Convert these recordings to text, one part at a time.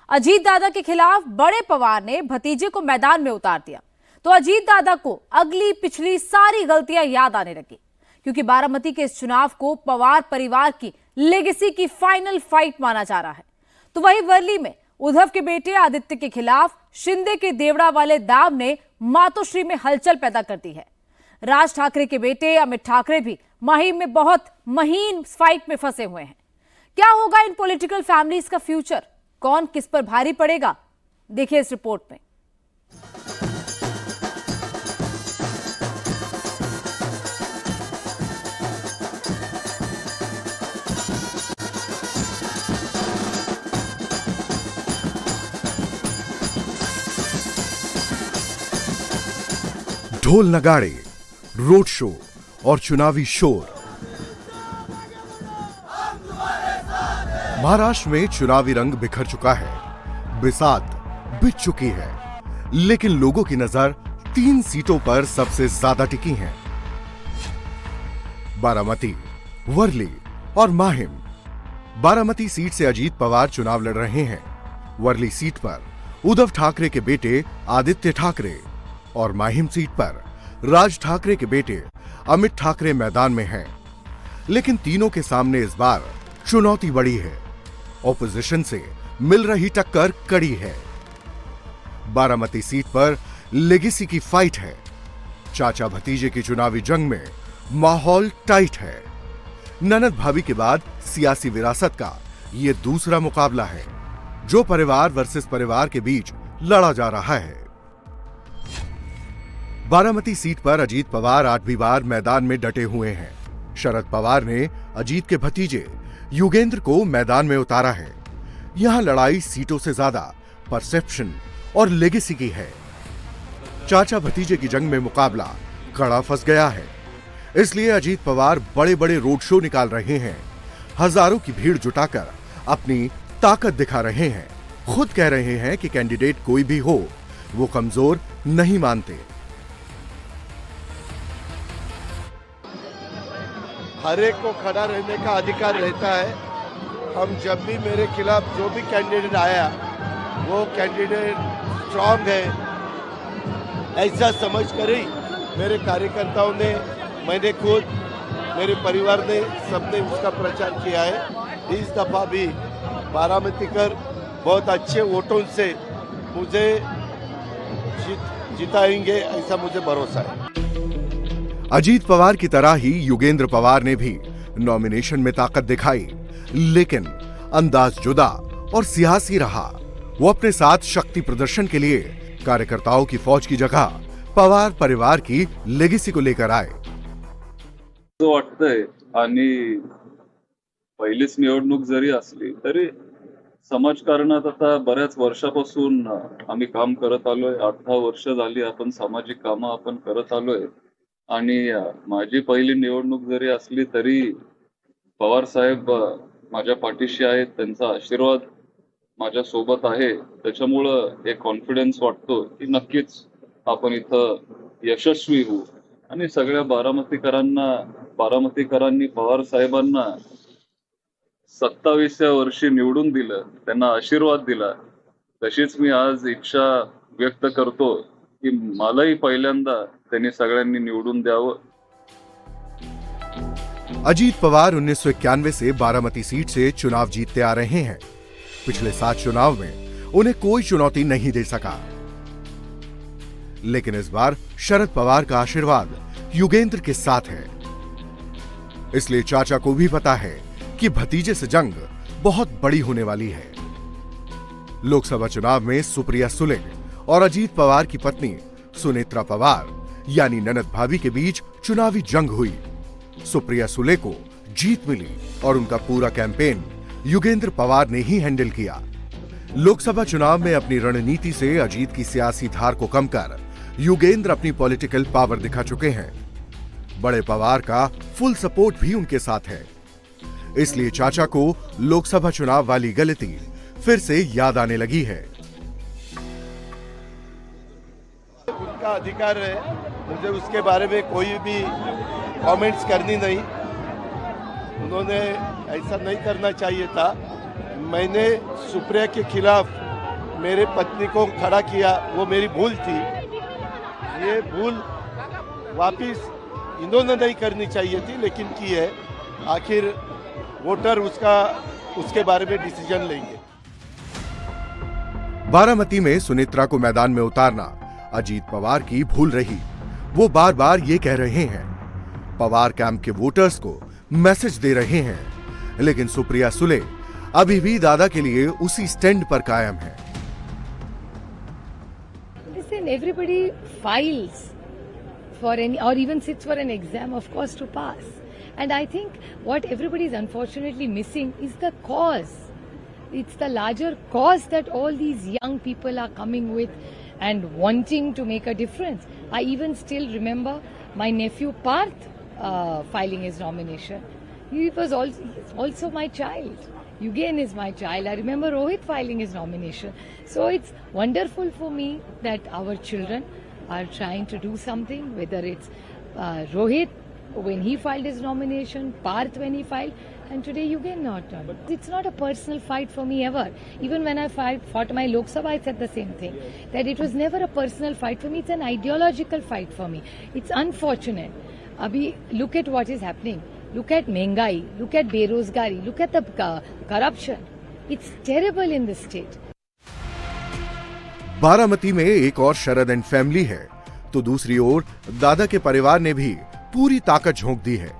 अजीत दादा के खिलाफ बड़े पवार ने भतीजे को मैदान में उतार दिया तो अजीत दादा को अगली पिछली सारी गलतियां याद आने लगी, क्योंकि बारामती के इस चुनाव को पवार परिवार की लेगेसी की फाइनल फाइट माना जा रहा है। तो वही वर्ली में उद्धव के बेटे आदित्य के खिलाफ शिंदे के देवड़ा वाले दाम ने मातोश्री में हलचल पैदा कर दी है। राज ठाकरे के बेटे अमित ठाकरे भी मुहिम में बहुत महीन फाइट में फंसे हुए हैं। क्या होगा इन पॉलिटिकल फैमिलीज का फ्यूचर? कौन किस पर भारी पड़ेगा? देखिए इस रिपोर्ट में। ढोल नगाड़े, रोड शो और चुनावी शोर। महाराष्ट्र में चुनावी रंग बिखर चुका है, बिसात बिछ चुकी है, लेकिन लोगों की नजर 3 सीटों पर सबसे ज्यादा टिकी है। बारामती, वर्ली और माहिम। बारामती सीट से अजीत पवार चुनाव लड़ रहे हैं। वर्ली सीट पर उद्धव ठाकरे के बेटे आदित्य ठाकरे और माहिम सीट पर राज ठाकरे के बेटे अमित ठाकरे मैदान में हैं। लेकिन तीनों के सामने इस बार चुनौती बड़ी है। ऑपोजिशन से मिल रही टक्कर कड़ी है। बारामती सीट पर लेगेसी की फाइट है। चाचा भतीजे की चुनावी जंग में माहौल टाइट है। ननद भाभी के बाद सियासी विरासत का यह दूसरा मुकाबला है, जो परिवार वर्सेस परिवार के बीच लड़ा जा रहा है। बारामती सीट पर अजीत पवार 8वीं बार मैदान में डटे हुए हैं। शरद पवार ने अजीत के भतीजे युगेंद्र को मैदान में उतारा है। यहां लड़ाई सीटों से ज्यादा परसेप्शन और लेगेसी की है। चाचा भतीजे की जंग में मुकाबला कड़ा फंस गया है, इसलिए अजीत पवार बड़े बड़े रोड शो निकाल रहे हैं। हजारों की भीड़ जुटाकर अपनी ताकत दिखा रहे हैं। खुद कह रहे हैं कि कैंडिडेट कोई भी हो, वो कमजोर नहीं मानते। हर एक को खड़ा रहने का अधिकार रहता है। हम जब भी मेरे खिलाफ जो भी कैंडिडेट आया, वो कैंडिडेट स्ट्रांग है ऐसा समझ कर ही मेरे कार्यकर्ताओं ने, मैंने खुद, मेरे परिवार ने, सबने उसका प्रचार किया है। इस दफा भी बारामती कर बहुत अच्छे वोटों से मुझे जिताएंगे ऐसा मुझे भरोसा है। अजीत पवार की तरह ही युगेंद्र पवार ने भी नॉमिनेशन में ताकत दिखाई, लेकिन अंदाज जुदा और सियासी रहा। वो अपने साथ शक्ति प्रदर्शन के लिए कार्यकर्ताओं की फौज की जगह पवार परिवार की लेगेसी को लेकर आए। असं वाटतंय आणि पहिलीच निवडणूक जरी असली तरी समाजकारणात आता बऱ्याच वर्षापासून आम्ही काम करत आलोय। 8-10 वर्ष झाली आपण सामाजिक कामं आपण करत आलोय आणि माझी पहिली निवडणूक जरी असली तरी पवार साहेब माझ्या पाठीशी आहेत, त्यांचा आशीर्वाद माझ्या सोबत आहे। त्याच्यामुळे एक कॉन्फिडन्स वाटतो की नक्कीच आपण इथं यशस्वी होऊ आणि सगळ्या बारामतीकरांनी पवार साहेबांना 27व्या वर्षी निवडून दिलं, त्यांना आशीर्वाद दिला। तशीच मी आज इच्छा व्यक्त करतो कि मलाही पहिल्यांदा त्यांनी सगळ्यांनी निवडून द्यावं। अजीत पवार 1991 से बारामती सीट से चुनाव जीतते आ रहे हैं। पिछले 7 चुनाव में उन्हें कोई चुनौती नहीं दे सका, लेकिन इस बार शरद पवार का आशीर्वाद युगेंद्र के साथ है। इसलिए चाचा को भी पता है कि भतीजे से जंग बहुत बड़ी होने वाली है। लोकसभा चुनाव में सुप्रिया सुले और अजीत पवार की पत्नी सुनेत्रा पवार यानी ननद भाभी के बीच चुनावी जंग हुई। सुप्रिया सुले को जीत मिली और उनका पूरा कैंपेन युगेंद्र पवार ने ही हैंडल किया। लोकसभा चुनाव में अपनी रणनीति से अजीत की सियासी धार को कम कर युगेंद्र अपनी पॉलिटिकल पावर दिखा चुके हैं। बड़े पवार का फुल सपोर्ट भी उनके साथ है। इसलिए चाचा को लोकसभा चुनाव वाली गलती फिर से याद आने लगी है। उनका अधिकार है, मुझे उसके बारे में कोई भी कमेंट्स करनी नहीं। उन्होंने ऐसा नहीं करना चाहिए था। मैंने सुप्रिया के खिलाफ मेरे पत्नी को खड़ा किया वो मेरी भूल थी। ये भूल वापिस इन्होंने नहीं करनी चाहिए थी, लेकिन की है। आखिर वोटर उसके बारे में डिसीजन लेंगे। बारामती में सुनेत्रा को मैदान में उतारना अजीत पवार की भूल रही। वो बार बार ये कह रहे हैं, पवार कैंप के वोटर्स को मैसेज दे रहे हैं, लेकिन सुप्रिया सुले अभी भी दादा के लिए उसी स्टैंड पर कायम है। Listen, everybody files for any, or even sits for an exam, of course, to pass. And I think what everybody is unfortunately missing is the cause. It's the larger cause that all these young people are coming with and wanting to make a difference. I even still remember my nephew Parth filing his nomination. He was also my child. Yugen is my child. I remember Rohit filing his nomination. So it's wonderful for me that our children are trying to do something, whether it's Rohit when he filed his nomination, Parth when he filed, and today Yugen not done. It's not a personal fight for me ever. Even when I fought my Lok Sabha, I said the same thing, that it was never a personal fight for me. It's an ideological fight for me. It's unfortunate. Abhi, look at what is happening. Look at Mengai, look at Berozgari, look at the corruption. It's terrible in this state. Baramati में एक और शरद and family है, तो दूसरी ओर दादा के परिवार ने भी पूरी ताकत झोंक दी है।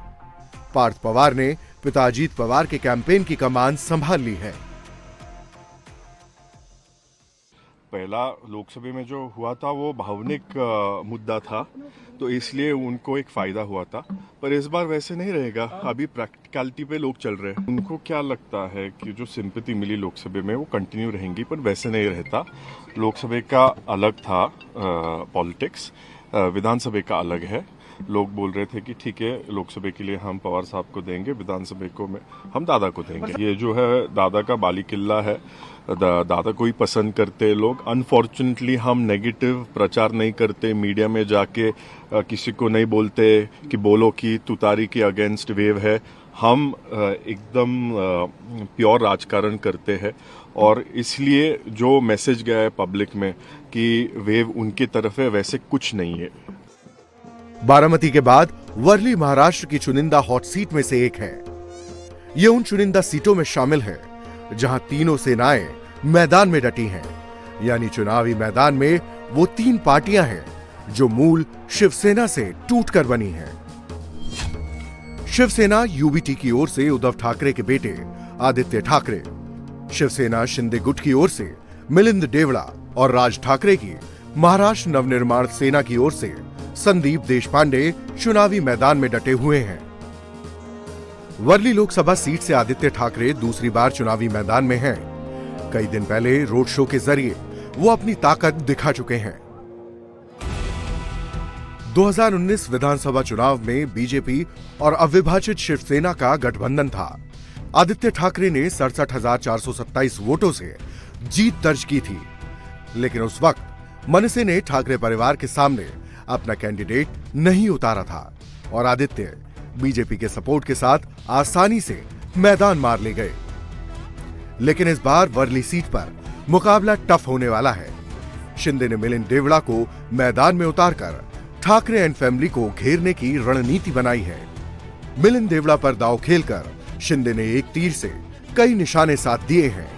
पार्थ पवार ने पिता अजीत पवार के कैंपेन की कमान संभाल ली है। पहला लोकसभा में जो हुआ था वो भावनिक मुद्दा था, तो इसलिए उनको एक फायदा हुआ था, पर इस बार वैसे नहीं रहेगा। अभी प्रैक्टिकलिटी पे लोग चल रहे हैं। उनको क्या लगता है कि जो सिंपैथी मिली लोकसभा में वो कंटिन्यू रहेंगी, पर वैसे नहीं रहता। लोकसभा का अलग था पॉलिटिक्स, विधानसभा का अलग है। लोग बोल रहे थे कि ठीक है, लोकसभा के लिए हम पवार साहब को देंगे, विधानसभा को हम दादा को देंगे। ये जो है दादा का बाली किल्ला है, दादा को ही पसंद करते लोग। अनफॉर्चुनेटली हम नेगेटिव प्रचार नहीं करते, मीडिया में जाके किसी को नहीं बोलते कि बोलो कि तुतारी के अगेंस्ट वेव है। हम एकदम प्योर राजकारण करते हैं, और इसलिए जो मैसेज गया है पब्लिक में कि वेव उनकी तरफ है, वैसे कुछ नहीं है। बारामती के बाद वर्ली महाराष्ट्र की चुनिंदा हॉट सीट में से एक है। ये उन चुनिंदा सीटों में शामिल है जहां तीनों सेनाएं मैदान में डटी हैं, यानी चुनावी मैदान में वो तीन पार्टियां हैं जो मूल शिवसेना से टूटकर बनी हैं। शिवसेना यूबीटी की ओर से उद्धव ठाकरे के बेटे आदित्य ठाकरे, शिवसेना शिंदे गुट की ओर से मिलिंद देवड़ा और राज ठाकरे की महाराष्ट्र नवनिर्माण सेना की ओर से संदीप देशपांडे चुनावी मैदान में डटे हुए हैं। वर्ली लोकसभा सीट से आदित्य ठाकरे दूसरी बार चुनावी मैदान में हैं। कई दिन पहले रोड शो के जरिए वो अपनी ताकत दिखा चुके हैं। 2019 विधानसभा चुनाव में बीजेपी और अविभाजित शिवसेना का गठबंधन था। आदित्य ठाकरे ने 67,427 वोटों से जीत दर्ज की थी, लेकिन उस वक्त मनसे ने ठाकरे परिवार के सामने अपना कैंडिडेट नहीं उतारा था और आदित्य बीजेपी के सपोर्ट के साथ आसानी से मैदान मार ले गए। लेकिन इस बार वर्ली सीट पर मुकाबला टफ होने वाला है। शिंदे ने मिलिंद देवड़ा को मैदान में उतारकर ठाकरे एंड फैमिली को घेरने की रणनीति बनाई है। मिलिंद देवड़ा पर दांव खेलकर शिंदे ने एक तीर से कई निशाने साध दिए हैं।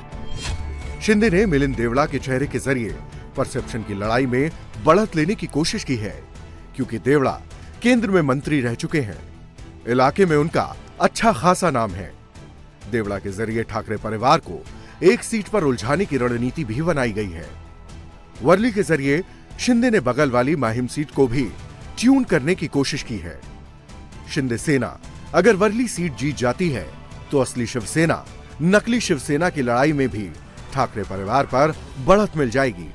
शिंदे ने मिलिंद देवड़ा के चेहरे के जरिए परसेप्शन की लड़ाई में बढ़त लेने की कोशिश की है, क्योंकि देवड़ा केंद्र में मंत्री रह चुके हैं। इलाके में उनका अच्छा खासा नाम है। देवड़ा के जरिए ठाकरे परिवार को एक सीट पर उलझाने की रणनीति भी बनाई गई है। वर्ली के जरिए शिंदे ने बगल वाली माहिम सीट को भी ट्यून करने की कोशिश की है। शिंदे सेना अगर वर्ली सीट जीत जाती है तो असली शिवसेना नकली शिवसेना की लड़ाई में भी ठाकरे परिवार पर बढ़त मिल जाएगी।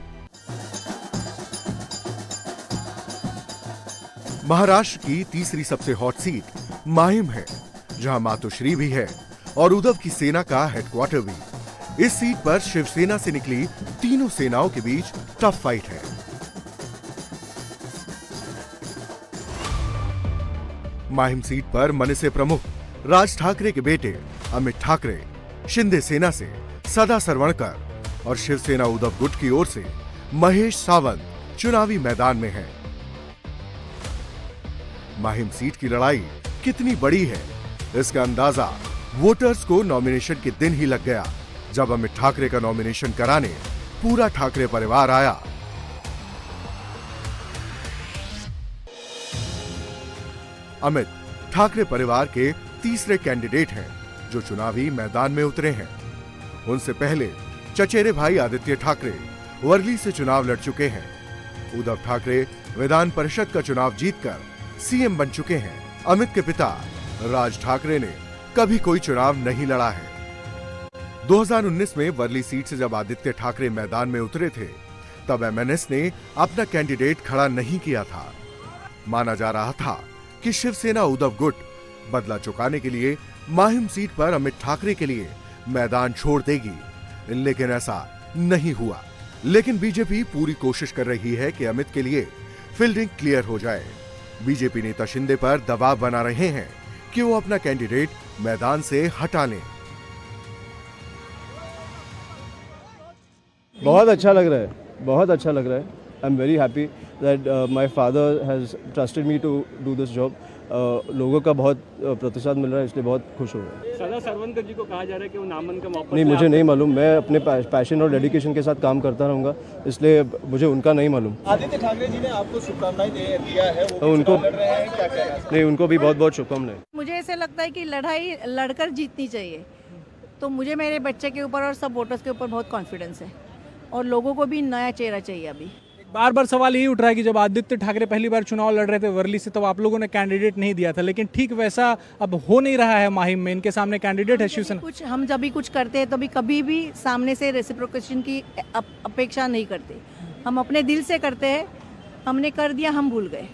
महाराष्ट्र की तीसरी सबसे हॉट सीट माहिम है, जहां मातोश्री भी है और उद्धव की सेना का हेडक्वार्टर भी। इस सीट पर शिवसेना से निकली तीनों सेनाओं के बीच टफ फाइट है। माहिम सीट पर मनसे प्रमुख राज ठाकरे के बेटे अमित ठाकरे शिंदे सेना से सदा सरवणकर और शिवसेना उद्धव गुट की ओर से महेश सावंत चुनावी मैदान में हैं। माहिम सीट की लड़ाई कितनी बड़ी है, इसका अंदाजा वोटर्स को नॉमिनेशन के दिन ही लग गया, जब अमित ठाकरे का नॉमिनेशन कराने पूरा ठाकरे परिवार आया। अमित ठाकरे परिवार के तीसरे कैंडिडेट हैं जो चुनावी मैदान में उतरे हैं। उनसे पहले चचेरे भाई आदित्य ठाकरे वर्ली से चुनाव लड़ चुके हैं। उद्धव ठाकरे विधान परिषद का चुनाव जीतकर सीएम बन चुके हैं। अमित के पिता राज ठाकरे ने कभी कोई चुनाव नहीं लड़ा है। 2019 में वर्ली सीट से जब आदित्य ठाकरे मैदान में उतरे थे, तब एमएनएस ने अपना कैंडिडेट खड़ा नहीं किया था। माना जा रहा था कि शिवसेना उद्धव गुट बदला चुकाने के लिए माहिम सीट पर अमित ठाकरे के लिए मैदान छोड़ देगी, लेकिन ऐसा नहीं हुआ। लेकिन बीजेपी पूरी कोशिश कर रही है कि अमित के लिए फील्डिंग क्लियर हो जाए। बीजेपी नेता शिंदे पर दबाव बना रहे हैं कि वो अपना कैंडिडेट मैदान से हटा लें। बहुत अच्छा लग रहा है, बहुत अच्छा लग रहा है। I am very happy that my father has trusted me to do this job. लोगों का बहुत प्रतिसाद मिल रहा है, इसलिए बहुत खुश हो रहा है। सदा सरवनकर जी को कहा जा रहा है कि वो नामांकन का मौका नहीं, मुझे नहीं मालूम। मैं अपने पैशन और डेडिकेशन के साथ काम करता रहूँगा, इसलिए मुझे उनका नहीं मालूम। आदित्य ठाकरे जी ने आपको शुभकामनाएं दिया है, वो तो उनको लड़ रहे हैं, क्या कहना है? नहीं, उनको भी बहुत बहुत शुभकामनाएं। मुझे ऐसे लगता है कि लड़ाई लड़कर जीतनी चाहिए, तो मुझे मेरे बच्चे के ऊपर और सब वोटर्स के ऊपर बहुत कॉन्फिडेंस है, और लोगों को भी नया चेहरा चाहिए। अभी बार बार सवाल यही उठ रहा है कि जब आदित्य ठाकरे पहली बार चुनाव लड़ रहे थे वर्ली से, तब आप लोगों ने कैंडिडेट नहीं दिया था, लेकिन ठीक वैसा अब हो नहीं रहा है। माहिम में इनके सामने कैंडिडेट है शिवसेना। हम जब भी कुछ करते हैं तो भी कभी भी सामने से रेसिप्रोकेशन की अपेक्षा नहीं करते। हम अपने दिल से करते हैं। हमने कर दिया, हम भूल गए।